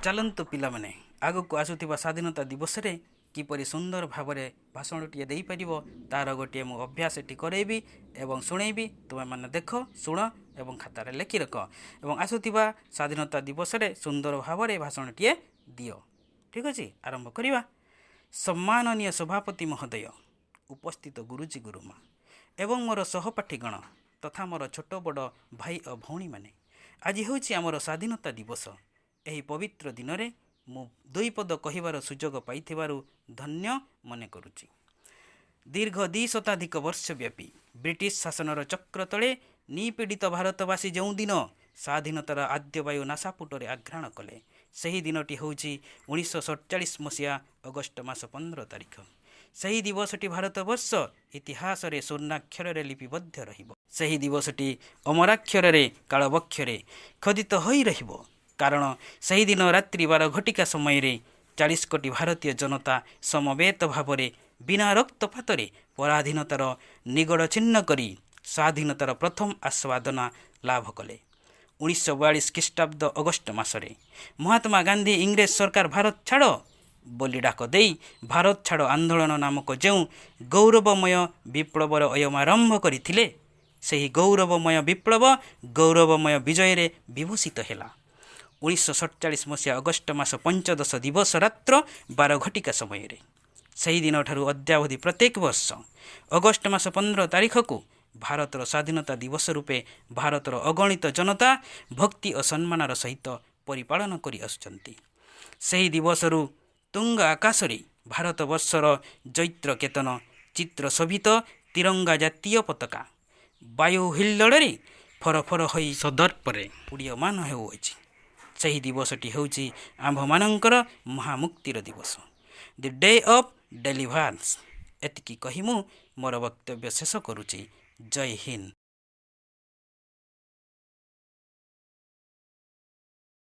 ଚାଲନ୍ତୁ ପିଲାମାନେ ଆଗକୁ ଆସୁଥିବା ସ୍ୱାଧୀନତା ଦିବସରେ କିପରି ସୁନ୍ଦର ଭାବରେ ଭାଷଣଟିଏ ଦେଇପାରିବ ତାର ଗୋଟିଏ ମୁଁ ଅଭ୍ୟାସ ଏଠି କରାଇବି ଏବଂ ଶୁଣେଇବି। ତୁମେମାନେ ଦେଖ, ଶୁଣ ଏବଂ ଖାତାରେ ଲେଖି ରଖ ଏବଂ ଆସୁଥିବା ସ୍ୱାଧୀନତା ଦିବସରେ ସୁନ୍ଦର ଭାବରେ ଭାଷଣଟିଏ ଦିଅ। ଠିକ୍ ଅଛି, ଆରମ୍ଭ କରିବା। ସମ୍ମାନନୀୟ ସଭାପତି ମହୋଦୟ, ଉପସ୍ଥିତ ଗୁରୁଜୀ ଗୁରୁମା ଏବଂ ମୋର ସହପାଠୀଗଣ ତଥା ମୋର ଛୋଟ ବଡ଼ ଭାଇ ଓ ଭଉଣୀମାନେ, ଆଜି ହେଉଛି ଆମର ସ୍ୱାଧୀନତା ଦିବସ। ଏହି ପବିତ୍ର ଦିନରେ ମୁଁ ଦୁଇ ପଦ କହିବାର ସୁଯୋଗ ପାଇଥିବାରୁ ଧନ୍ୟ ମନେ କରୁଛି। ଦୀର୍ଘ 2 ଶତାଧିକ ବର୍ଷ ବ୍ୟାପୀ ବ୍ରିଟିଶ ଶାସନର ଚକ୍ର ତଳେ ନିପୀଡ଼ିତ ଭାରତବାସୀ ଯେଉଁଦିନ ସ୍ୱାଧୀନତାର ଆଦ୍ୟବାୟୁ ନାସାପୁଟରେ ଆଘ୍ରାଣ କଲେ, ସେହି ଦିନଟି ହେଉଛି 1947 ମସିହା ଅଗଷ୍ଟ ମାସ 15 ତାରିଖ। ସେହି ଦିବସଟି ଭାରତବର୍ଷ ଇତିହାସରେ ସ୍ୱର୍ଣ୍ଣାକ୍ଷରରେ ଲିପିବଦ୍ଧ ରହିବ। ସେହି ଦିବସଟି ଅମରାକ୍ଷରରେ କାଳବକ୍ଷରେ ଖୋଦିତ ହୋଇ ରହିବ। କାରଣ ସେହିଦିନ ରାତ୍ରି 12 ଘଟିକା ସମୟରେ 40 କୋଟି ଭାରତୀୟ ଜନତା ସମବେତ ଭାବରେ ବିନା ରକ୍ତପାତରେ ପରାଧୀନତାର ନିଗଡ଼ ଛିନ୍ନ କରି ସ୍ୱାଧୀନତାର ପ୍ରଥମ ଆସ୍ୱାଦନା ଲାଭ କଲେ। 1942 ଖ୍ରୀଷ୍ଟାବ୍ଦ ଅଗଷ୍ଟ ମାସରେ ମହାତ୍ମା ଗାନ୍ଧୀ ଇଂରେଜ ସରକାର ଭାରତ ଛାଡ଼ ବୋଲି ଡାକ ଦେଇ ଭାରତ ଛାଡ଼ ଆନ୍ଦୋଳନ ନାମକ ଯେଉଁ ଗୌରବମୟ ବିପ୍ଳବର ଅୟମାରମ୍ଭ କରିଥିଲେ, ସେହି ଗୌରବମୟ ବିପ୍ଳବ ଗୌରବମୟ ବିଜୟରେ ବିଭୂଷିତ ହେଲା। 1947 ମସିହା ଅଗଷ୍ଟ ମାସ 15 ଦିବସ ରାତ୍ର 12 ଘଟିକା ସମୟରେ। ସେହିଦିନଠାରୁ ଅଦ୍ୟାବଧି ପ୍ରତ୍ୟେକ ବର୍ଷ ଅଗଷ୍ଟ ମାସ 15 ତାରିଖକୁ ଭାରତର ସ୍ୱାଧୀନତା ଦିବସ ରୂପେ ଭାରତର ଅଗଣିତ ଜନତା ଭକ୍ତି ଓ ସମ୍ମାନର ସହିତ ପରିପାଳନ କରି ଆସୁଛନ୍ତି। ସେହି ଦିବସରୁ ତୁଙ୍ଗ ଆକାଶରେ ଭାରତବର୍ଷର ଚୈତ୍ର କେତନ ଚିତ୍ର ଶୋଭିତ ତିରଙ୍ଗା ଜାତୀୟ ପତାକା ବାୟୁ ହିଲ୍ଲୋଳରେ ଫରଫର ହୋଇ ସଦର୍ପରେ ଉଡ଼ୀୟମାନ ହେଉଅଛି। ସେହି ଦିବସଟି ହେଉଛି ଆମ୍ଭମାନଙ୍କର ମହାମୁକ୍ତିର ଦିବସ, ଦି ଡେ ଅଫ୍ ଡେଲିଭରାନ୍ସ। ଏତିକି କହି ମୁଁ ମୋର ବକ୍ତବ୍ୟ ଶେଷ କରୁଛି। ଜୟ ହିନ୍ଦ।